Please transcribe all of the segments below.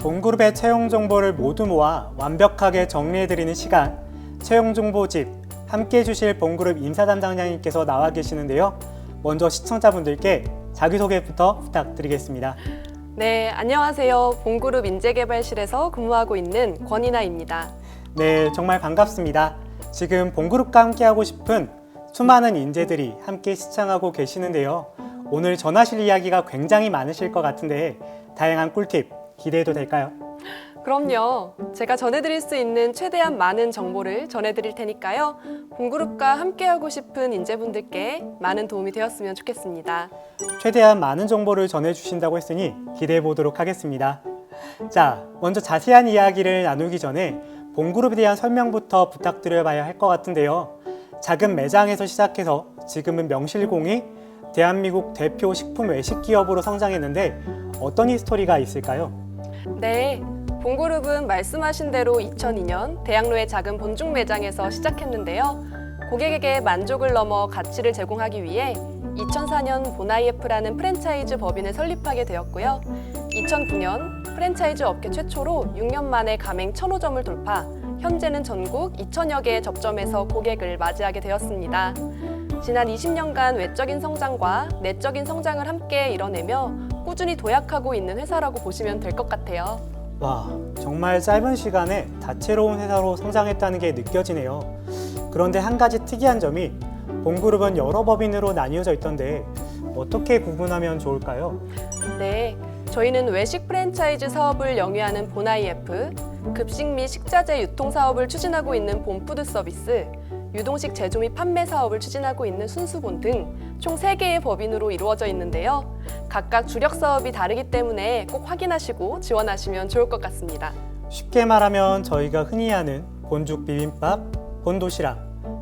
본그룹의 채용 정보를 모두 모아 완벽하게 정리해드리는 시간, 채용 정보집, 함께 해주실 본그룹 인사담당자님께서 나와 계시는데요. 먼저 시청자분들께 자기소개부터 부탁드리겠습니다. 네, 안녕하세요. 본그룹 인재개발실에서 근무하고 있는 권이나입니다. 네, 정말 반갑습니다. 지금 본그룹과 함께하고 싶은 수많은 인재들이 함께 시청하고 계시는데요. 오늘 전하실 이야기가 굉장히 많으실 것 같은데 다양한 꿀팁 기대해도 될까요? 그럼요. 제가 전해드릴 수 있는 최대한 많은 정보를 전해드릴 테니까요. 본그룹과 함께하고 싶은 인재분들께 많은 도움이 되었으면 좋겠습니다. 최대한 많은 정보를 전해주신다고 했으니 기대해 보도록 하겠습니다. 자, 먼저 자세한 이야기를 나누기 전에 본그룹에 대한 설명부터 부탁드려봐야 할 것 같은데요. 작은 매장에서 시작해서 지금은 명실공히 대한민국 대표 식품 외식 기업으로 성장했는데 어떤 히스토리가 있을까요? 네, 본그룹은 말씀하신 대로 2002년 대학로의 작은 본중 매장에서 시작했는데요. 고객에게 만족을 넘어 가치를 제공하기 위해 2004년 보나이에프라는 프랜차이즈 법인을 설립하게 되었고요. 2009년 프랜차이즈 업계 최초로 6년 만에 가맹 1,000호점을 돌파, 현재는 전국 2,000여 개의 접점에서 고객을 맞이하게 되었습니다. 지난 20년간 외적인 성장과 내적인 성장을 함께 이뤄내며 꾸준히 도약하고 있는 회사라고 보시면 될 것 같아요. 와, 정말 짧은 시간에 다채로운 회사로 성장했다는 게 느껴지네요. 그런데 한 가지 특이한 점이 본그룹은 여러 법인으로 나뉘어져 있던데 어떻게 구분하면 좋을까요? 네, 저희는 외식 프랜차이즈 사업을 영위하는 보나이에프, 급식 및 식자재 유통 사업을 추진하고 있는 본푸드 서비스, 유동식 제조 및 판매 사업을 추진하고 있는 순수본 등 총 3개의 법인으로 이루어져 있는데요. 각각 주력 사업이 다르기 때문에 꼭 확인하시고 지원하시면 좋을 것 같습니다. 쉽게 말하면 저희가 흔히 아는 본죽 비빔밥, 본도시락,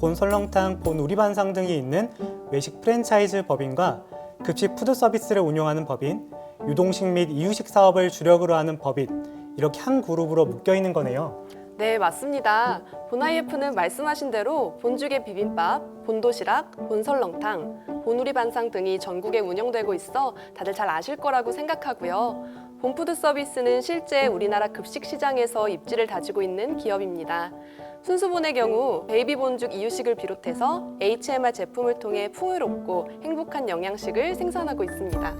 본설렁탕, 본우리반상 등이 있는 외식 프랜차이즈 법인과 급식 푸드 서비스를 운영하는 법인, 유동식 및 이유식 사업을 주력으로 하는 법인, 이렇게 한 그룹으로 묶여 있는 거네요. 네, 맞습니다. 보나이에프는 말씀하신 대로 본죽의 비빔밥, 본도시락, 본설렁탕, 본우리반상 등이 전국에 운영되고 있어 다들 잘 아실 거라고 생각하고요. 본푸드 서비스는 실제 우리나라 급식 시장에서 입지를 다지고 있는 기업입니다. 순수본의 경우 베이비 본죽 이유식을 비롯해서 HMR 제품을 통해 풍요롭고 행복한 영양식을 생산하고 있습니다.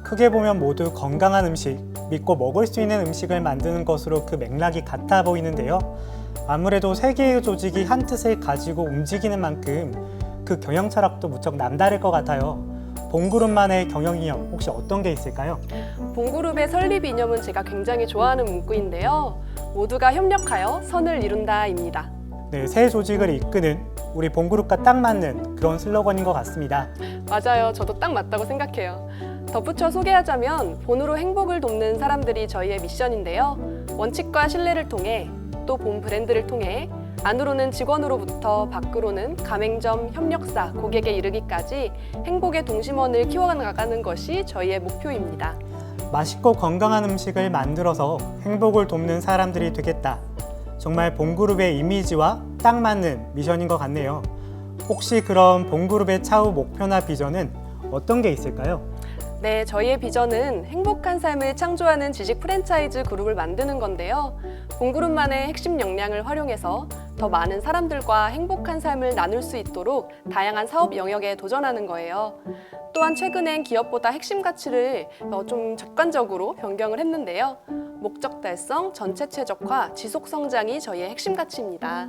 크게 보면 모두 건강한 음식, 믿고 먹을 수 있는 음식을 만드는 것으로 그 맥락이 같아 보이는데요. 아무래도 세 개의 조직이 한 뜻을 가지고 움직이는 만큼 그 경영 철학도 무척 남다를 것 같아요. 본그룹만의 경영 이념 혹시 어떤 게 있을까요? 본그룹의 설립 이념은 제가 굉장히 좋아하는 문구인데요. 모두가 협력하여 선을 이룬다입니다. 네, 새 조직을 이끄는 우리 본그룹과 딱 맞는 그런 슬로건인 것 같습니다. 맞아요. 저도 딱 맞다고 생각해요. 덧붙여 소개하자면 본으로 행복을 돕는 사람들이 저희의 미션인데요. 원칙과 신뢰를 통해 또 본 브랜드를 통해 안으로는 직원으로부터 밖으로는 가맹점, 협력사, 고객에 이르기까지 행복의 동심원을 키워나가는 것이 저희의 목표입니다. 맛있고 건강한 음식을 만들어서 행복을 돕는 사람들이 되겠다. 정말 본그룹의 이미지와 딱 맞는 미션인 것 같네요. 혹시 그럼 본그룹의 차후 목표나 비전은 어떤 게 있을까요? 네, 저희의 비전은 행복한 삶을 창조하는 지식 프랜차이즈 그룹을 만드는 건데요. 본그룹만의 핵심 역량을 활용해서 더 많은 사람들과 행복한 삶을 나눌 수 있도록 다양한 사업 영역에 도전하는 거예요. 또한 최근엔 기업보다 핵심 가치를 좀 적관적으로 변경을 했는데요. 목적 달성, 전체 최적화, 지속 성장이 저희의 핵심 가치입니다.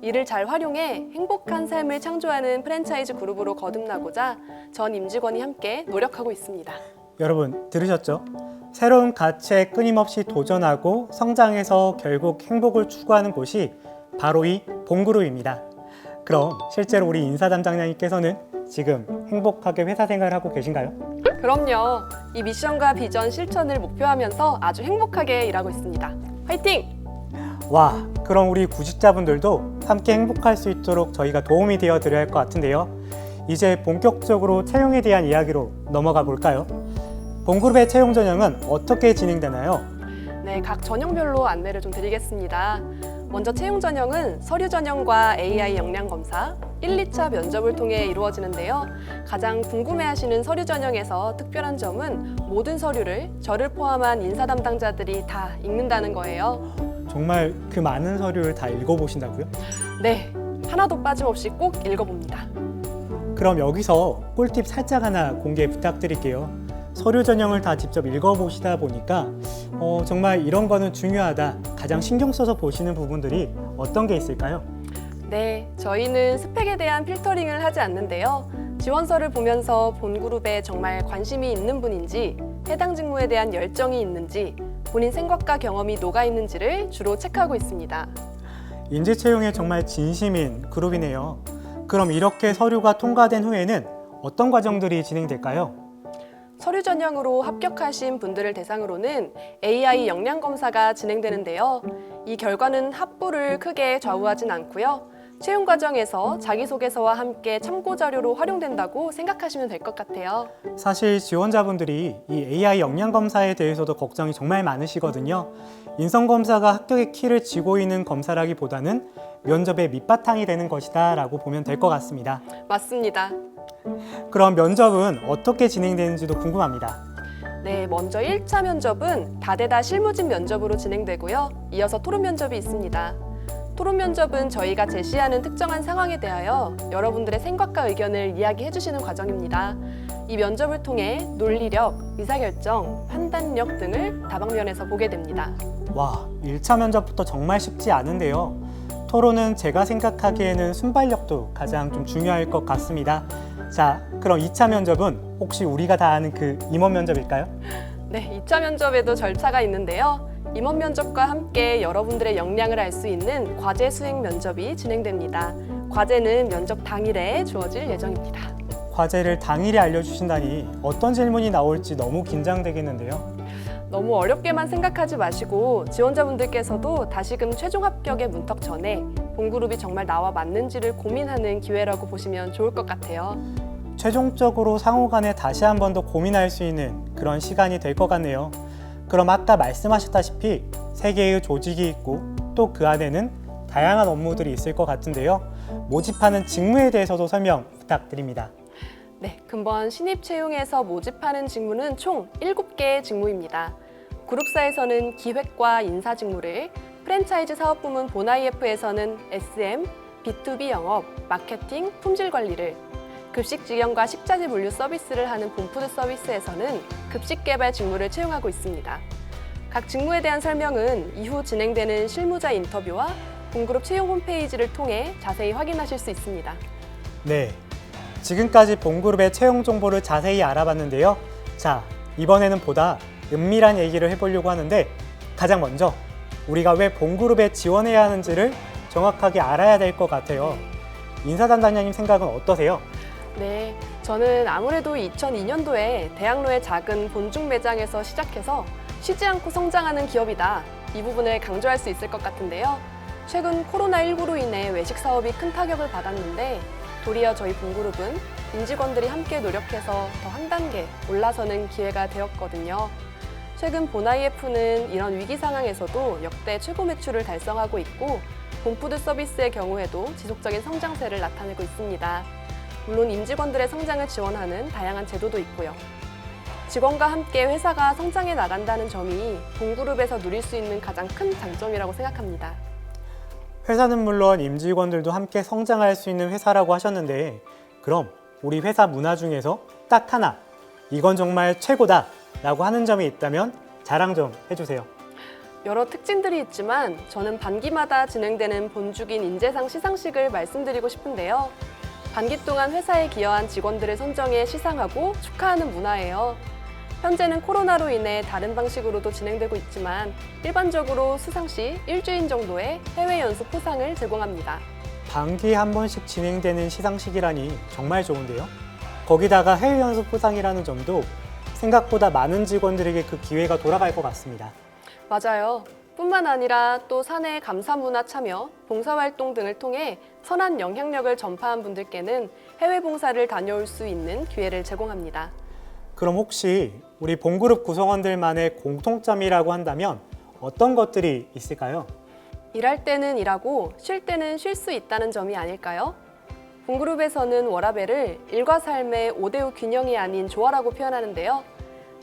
이를 잘 활용해 행복한 삶을 창조하는 프랜차이즈 그룹으로 거듭나고자 전 임직원이 함께 노력하고 있습니다. 여러분 들으셨죠? 새로운 가치에 끊임없이 도전하고 성장해서 결국 행복을 추구하는 곳이 바로 이 본그룹입니다. 그럼 실제로 우리 인사담당자님께서는 지금 행복하게 회사 생활을 하고 계신가요? 그럼요. 이 미션과 비전 실천을 목표하면서 아주 행복하게 일하고 있습니다. 화이팅! 와, 그럼 우리 구직자분들도 함께 행복할 수 있도록 저희가 도움이 되어 드려야 할 것 같은데요. 이제 본격적으로 채용에 대한 이야기로 넘어가 볼까요? 본그룹의 채용 전형은 어떻게 진행되나요? 네, 각 전형별로 안내를 좀 드리겠습니다. 먼저 채용 전형은 서류 전형과 AI 역량 검사, 1, 2차 면접을 통해 이루어지는데요. 가장 궁금해하시는 서류 전형에서 특별한 점은 모든 서류를 저를 포함한 인사 담당자들이 다 읽는다는 거예요. 정말 그 많은 서류를 다 읽어보신다고요? 네, 하나도 빠짐없이 꼭 읽어봅니다. 그럼 여기서 꿀팁 살짝 하나 공개 부탁드릴게요. 서류 전형을 다 직접 읽어보시다 보니까 정말 이런 거는 중요하다, 가장 신경 써서 보시는 부분들이 어떤 게 있을까요? 네, 저희는 스펙에 대한 필터링을 하지 않는데요. 지원서를 보면서 본 그룹에 정말 관심이 있는 분인지, 해당 직무에 대한 열정이 있는지, 본인 생각과 경험이 녹아 있는지를 주로 체크하고 있습니다. 인재 채용에 정말 진심인 그룹이네요. 그럼 이렇게 서류가 통과된 후에는 어떤 과정들이 진행될까요? 서류 전형으로 합격하신 분들을 대상으로는 AI 역량 검사가 진행되는데요. 이 결과는 합부를 크게 좌우하진 않고요. 채용 과정에서 자기소개서와 함께 참고 자료로 활용된다고 생각하시면 될 것 같아요. 사실 지원자분들이 이 AI 역량 검사에 대해서도 걱정이 정말 많으시거든요. 인성 검사가 합격의 키를 쥐고 있는 검사라기보다는 면접의 밑바탕이 되는 것이다 라고 보면 될 것 같습니다. 맞습니다. 그럼 면접은 어떻게 진행되는지도 궁금합니다. 네, 먼저 1차 면접은 다대다 실무진 면접으로 진행되고요. 이어서 토론 면접이 있습니다. 토론 면접은 저희가 제시하는 특정한 상황에 대하여 여러분들의 생각과 의견을 이야기해 주시는 과정입니다. 이 면접을 통해 논리력, 의사결정, 판단력 등을 다방면에서 보게 됩니다. 와, 1차 면접부터 정말 쉽지 않은데요. 토론은 제가 생각하기에는 순발력도 가장 좀 중요할 것 같습니다. 자, 그럼 2차 면접은 혹시 우리가 다 아는 그 임원 면접일까요? 네, 2차 면접에도 절차가 있는데요. 임원 면접과 함께 여러분들의 역량을 알 수 있는 과제 수행 면접이 진행됩니다. 과제는 면접 당일에 주어질 예정입니다. 과제를 당일에 알려주신다니 어떤 질문이 나올지 너무 긴장되겠는데요. 너무 어렵게만 생각하지 마시고 지원자분들께서도 다시금 최종 합격에 문턱 전에 본 그룹이 정말 나와 맞는지를 고민하는 기회라고 보시면 좋을 것 같아요. 최종적으로 상호 간에 다시 한 번 더 고민할 수 있는 그런 시간이 될 것 같네요. 그럼 아까 말씀하셨다시피 세 개의 조직이 있고 또 그 안에는 다양한 업무들이 있을 것 같은데요. 모집하는 직무에 대해서도 설명 부탁드립니다. 네, 금번 신입 채용에서 모집하는 직무는 총 7개의 직무입니다. 그룹사에서는 기획과 인사 직무를, 프랜차이즈 사업부문 본IF에서는 SM, B2B 영업, 마케팅, 품질 관리를, 급식 직영과 식자재 물류 서비스를 하는 본푸드 서비스에서는 급식 개발 직무를 채용하고 있습니다. 각 직무에 대한 설명은 이후 진행되는 실무자 인터뷰와 본그룹 채용 홈페이지를 통해 자세히 확인하실 수 있습니다. 네, 지금까지 본그룹의 채용 정보를 자세히 알아봤는데요. 자, 이번에는 보다 은밀한 얘기를 해보려고 하는데 가장 먼저 우리가 왜 본그룹에 지원해야 하는지를 정확하게 알아야 될 것 같아요. 인사 담당자님 생각은 어떠세요? 네, 저는 아무래도 2002년도에 대학로의 작은 본중 매장에서 시작해서 쉬지 않고 성장하는 기업이다. 이 부분을 강조할 수 있을 것 같은데요. 최근 코로나19로 인해 외식 사업이 큰 타격을 받았는데 도리어 저희 본그룹은 임직원들이 함께 노력해서 더 한 단계 올라서는 기회가 되었거든요. 최근 본IF는 이런 위기 상황에서도 역대 최고 매출을 달성하고 있고 본푸드 서비스의 경우에도 지속적인 성장세를 나타내고 있습니다. 물론 임직원들의 성장을 지원하는 다양한 제도도 있고요. 직원과 함께 회사가 성장해 나간다는 점이 본그룹에서 누릴 수 있는 가장 큰 장점이라고 생각합니다. 회사는 물론 임직원들도 함께 성장할 수 있는 회사라고 하셨는데 그럼 우리 회사 문화 중에서 딱 하나, 이건 정말 최고다 라고 하는 점이 있다면 자랑 좀 해주세요. 여러 특징들이 있지만 저는 반기마다 진행되는 본죽인 인재상 시상식을 말씀드리고 싶은데요. 반기 동안 회사에 기여한 직원들을 선정해 시상하고 축하하는 문화예요. 현재는 코로나로 인해 다른 방식으로도 진행되고 있지만 일반적으로 수상 시 일주일 정도의 해외 연수 포상을 제공합니다. 반기에 한 번씩 진행되는 시상식이라니 정말 좋은데요. 거기다가 해외 연수 포상이라는 점도 생각보다 많은 직원들에게 그 기회가 돌아갈 것 같습니다. 맞아요. 뿐만 아니라 또 사내 감사 문화 참여, 봉사활동 등을 통해 선한 영향력을 전파한 분들께는 해외 봉사를 다녀올 수 있는 기회를 제공합니다. 그럼 혹시 우리 본그룹 구성원들만의 공통점이라고 한다면 어떤 것들이 있을까요? 일할 때는 일하고 쉴 때는 쉴 수 있다는 점이 아닐까요? 본그룹에서는 워라밸을 일과 삶의 5대5 균형이 아닌 조화라고 표현하는데요.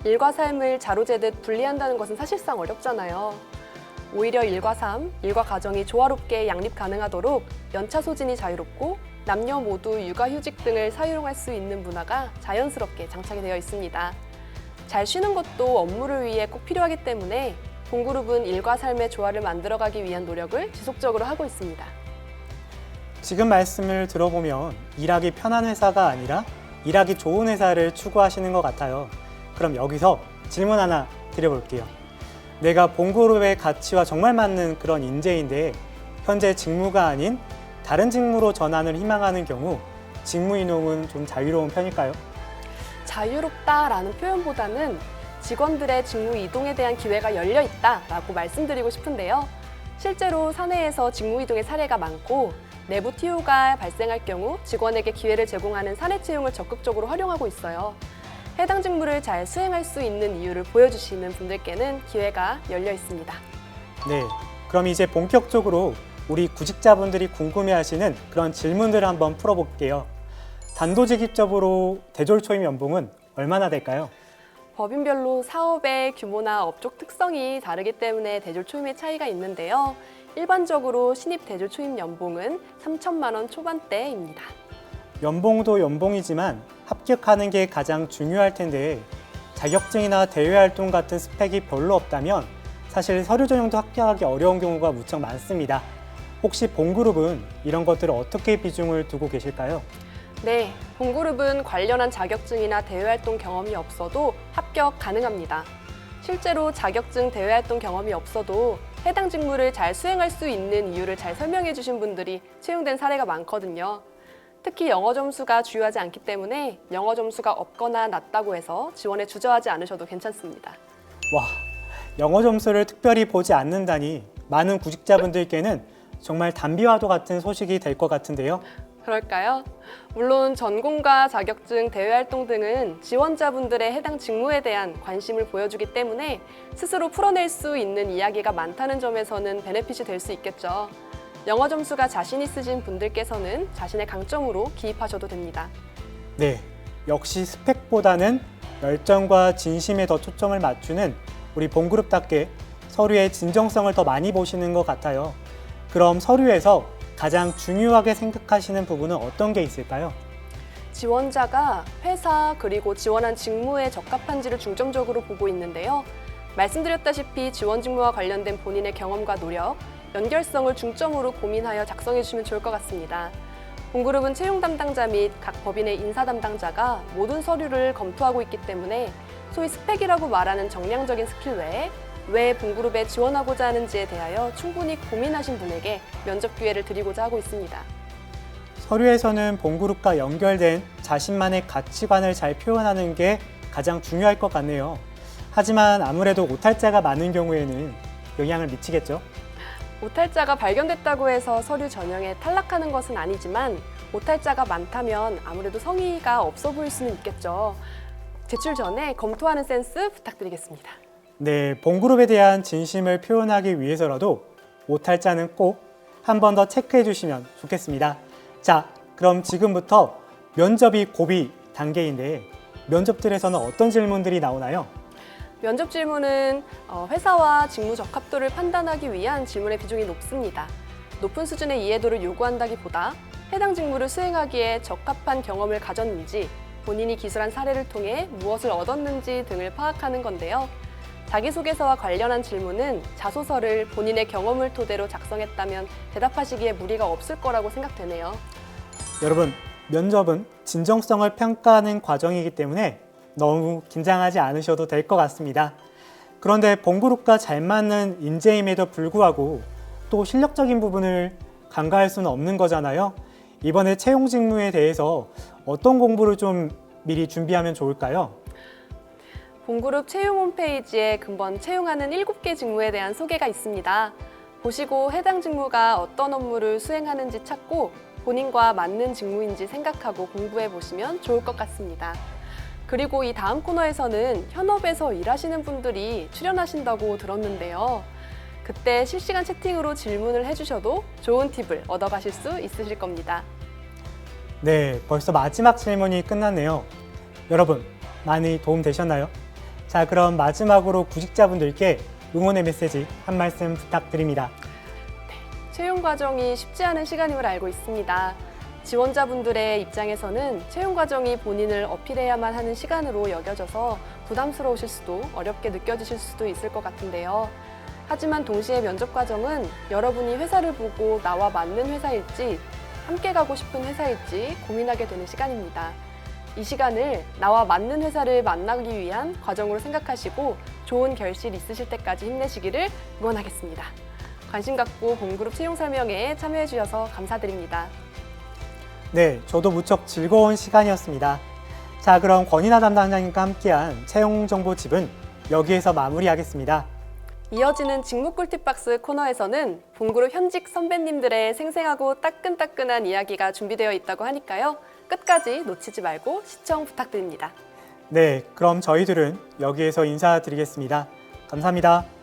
일과 삶을 자로재듯 분리한다는 것은 사실상 어렵잖아요. 오히려 일과 삶, 일과 가정이 조화롭게 양립 가능하도록 연차 소진이 자유롭고 남녀 모두 육아휴직 등을 사용할 수 있는 문화가 자연스럽게 장착이 되어 있습니다. 잘 쉬는 것도 업무를 위해 꼭 필요하기 때문에 본그룹은 일과 삶의 조화를 만들어가기 위한 노력을 지속적으로 하고 있습니다. 지금 말씀을 들어보면 일하기 편한 회사가 아니라 일하기 좋은 회사를 추구하시는 것 같아요. 그럼 여기서 질문 하나 드려볼게요. 내가 본그룹의 가치와 정말 맞는 그런 인재인데 현재 직무가 아닌 다른 직무로 전환을 희망하는 경우 직무 이동은 좀 자유로운 편일까요? 자유롭다라는 표현보다는 직원들의 직무 이동에 대한 기회가 열려 있다라고 말씀드리고 싶은데요. 실제로 사내에서 직무 이동의 사례가 많고 내부 TO가 발생할 경우 직원에게 기회를 제공하는 사내 채용을 적극적으로 활용하고 있어요. 해당 직무를 잘 수행할 수 있는 이유를 보여주시는 분들께는 기회가 열려 있습니다. 네, 그럼 이제 본격적으로 우리 구직자분들이 궁금해하시는 그런 질문들을 한번 풀어볼게요. 단도직입적으로 대졸 초임 연봉은 얼마나 될까요? 법인별로 사업의 규모나 업종 특성이 다르기 때문에 대졸 초임의 차이가 있는데요. 일반적으로 신입 대졸 초임 연봉은 3천만 원 초반대입니다. 연봉도 연봉이지만 합격하는 게 가장 중요할 텐데 자격증이나 대외활동 같은 스펙이 별로 없다면 사실 서류 전형도 합격하기 어려운 경우가 무척 많습니다. 혹시 본그룹은 이런 것들을 어떻게 비중을 두고 계실까요? 네, 본그룹은 관련한 자격증이나 대외활동 경험이 없어도 합격 가능합니다. 실제로 자격증, 대외활동 경험이 없어도 해당 직무를 잘 수행할 수 있는 이유를 잘 설명해 주신 분들이 채용된 사례가 많거든요. 특히 영어 점수가 주요하지 않기 때문에 영어 점수가 없거나 낮다고 해서 지원에 주저하지 않으셔도 괜찮습니다. 와, 영어 점수를 특별히 보지 않는다니 많은 구직자분들께는 정말 단비와도 같은 소식이 될 것 같은데요. 그럴까요? 물론 전공과 자격증, 대외활동 등은 지원자분들의 해당 직무에 대한 관심을 보여주기 때문에 스스로 풀어낼 수 있는 이야기가 많다는 점에서는 베네핏이 될 수 있겠죠. 영어 점수가 자신 있으신 분들께서는 자신의 강점으로 기입하셔도 됩니다. 네, 역시 스펙보다는 열정과 진심에 더 초점을 맞추는 우리 본그룹답게 서류의 진정성을 더 많이 보시는 것 같아요. 그럼 서류에서 가장 중요하게 생각하시는 부분은 어떤 게 있을까요? 지원자가 회사 그리고 지원한 직무에 적합한지를 중점적으로 보고 있는데요. 말씀드렸다시피 지원 직무와 관련된 본인의 경험과 노력, 연결성을 중점으로 고민하여 작성해 주시면 좋을 것 같습니다. 본그룹은 채용 담당자 및 각 법인의 인사 담당자가 모든 서류를 검토하고 있기 때문에 소위 스펙이라고 말하는 정량적인 스킬 외에 왜 본그룹에 지원하고자 하는지에 대하여 충분히 고민하신 분에게 면접 기회를 드리고자 하고 있습니다. 서류에서는 본그룹과 연결된 자신만의 가치관을 잘 표현하는 게 가장 중요할 것 같네요. 하지만 아무래도 오탈자가 많은 경우에는 영향을 미치겠죠? 오탈자가 발견됐다고 해서 서류 전형에 탈락하는 것은 아니지만 오탈자가 많다면 아무래도 성의가 없어 보일 수는 있겠죠. 제출 전에 검토하는 센스 부탁드리겠습니다. 네, 본그룹에 대한 진심을 표현하기 위해서라도 오탈자는 꼭 한 번 더 체크해 주시면 좋겠습니다. 자, 그럼 지금부터 면접이 고비 단계인데 면접들에서는 어떤 질문들이 나오나요? 면접 질문은 회사와 직무 적합도를 판단하기 위한 질문의 비중이 높습니다. 높은 수준의 이해도를 요구한다기보다 해당 직무를 수행하기에 적합한 경험을 가졌는지, 본인이 기술한 사례를 통해 무엇을 얻었는지 등을 파악하는 건데요. 자기소개서와 관련한 질문은 자소서를 본인의 경험을 토대로 작성했다면 대답하시기에 무리가 없을 거라고 생각되네요. 여러분, 면접은 진정성을 평가하는 과정이기 때문에 너무 긴장하지 않으셔도 될 것 같습니다. 그런데 본그룹과 잘 맞는 인재임에도 불구하고 또 실력적인 부분을 간과할 수는 없는 거잖아요. 이번에 채용 직무에 대해서 어떤 공부를 좀 미리 준비하면 좋을까요? 본그룹 채용 홈페이지에 근본 채용하는 7개 직무에 대한 소개가 있습니다. 보시고 해당 직무가 어떤 업무를 수행하는지 찾고 본인과 맞는 직무인지 생각하고 공부해 보시면 좋을 것 같습니다. 그리고 이 다음 코너에서는 현업에서 일하시는 분들이 출연하신다고 들었는데요. 그때 실시간 채팅으로 질문을 해주셔도 좋은 팁을 얻어가실 수 있으실 겁니다. 네, 벌써 마지막 질문이 끝났네요. 여러분, 많이 도움 되셨나요? 자, 그럼 마지막으로 구직자분들께 응원의 메시지 한 말씀 부탁드립니다. 채용 과정이 쉽지 않은 시간임을 알고 있습니다. 지원자분들의 입장에서는 채용 과정이 본인을 어필해야만 하는 시간으로 여겨져서 부담스러우실 수도 어렵게 느껴지실 수도 있을 것 같은데요. 하지만 동시에 면접 과정은 여러분이 회사를 보고 나와 맞는 회사일지 함께 가고 싶은 회사일지 고민하게 되는 시간입니다. 이 시간을 나와 맞는 회사를 만나기 위한 과정으로 생각하시고 좋은 결실 있으실 때까지 힘내시기를 응원하겠습니다. 관심 갖고 본그룹 채용 설명회에 참여해 주셔서 감사드립니다. 네, 저도 무척 즐거운 시간이었습니다. 자, 그럼 권인하 담당자님과 함께한 채용 정보집은 여기에서 마무리하겠습니다. 이어지는 직무 꿀팁박스 코너에서는 본그룹 현직 선배님들의 생생하고 따끈따끈한 이야기가 준비되어 있다고 하니까요. 끝까지 놓치지 말고 시청 부탁드립니다. 네, 그럼 저희들은 여기에서 인사드리겠습니다. 감사합니다.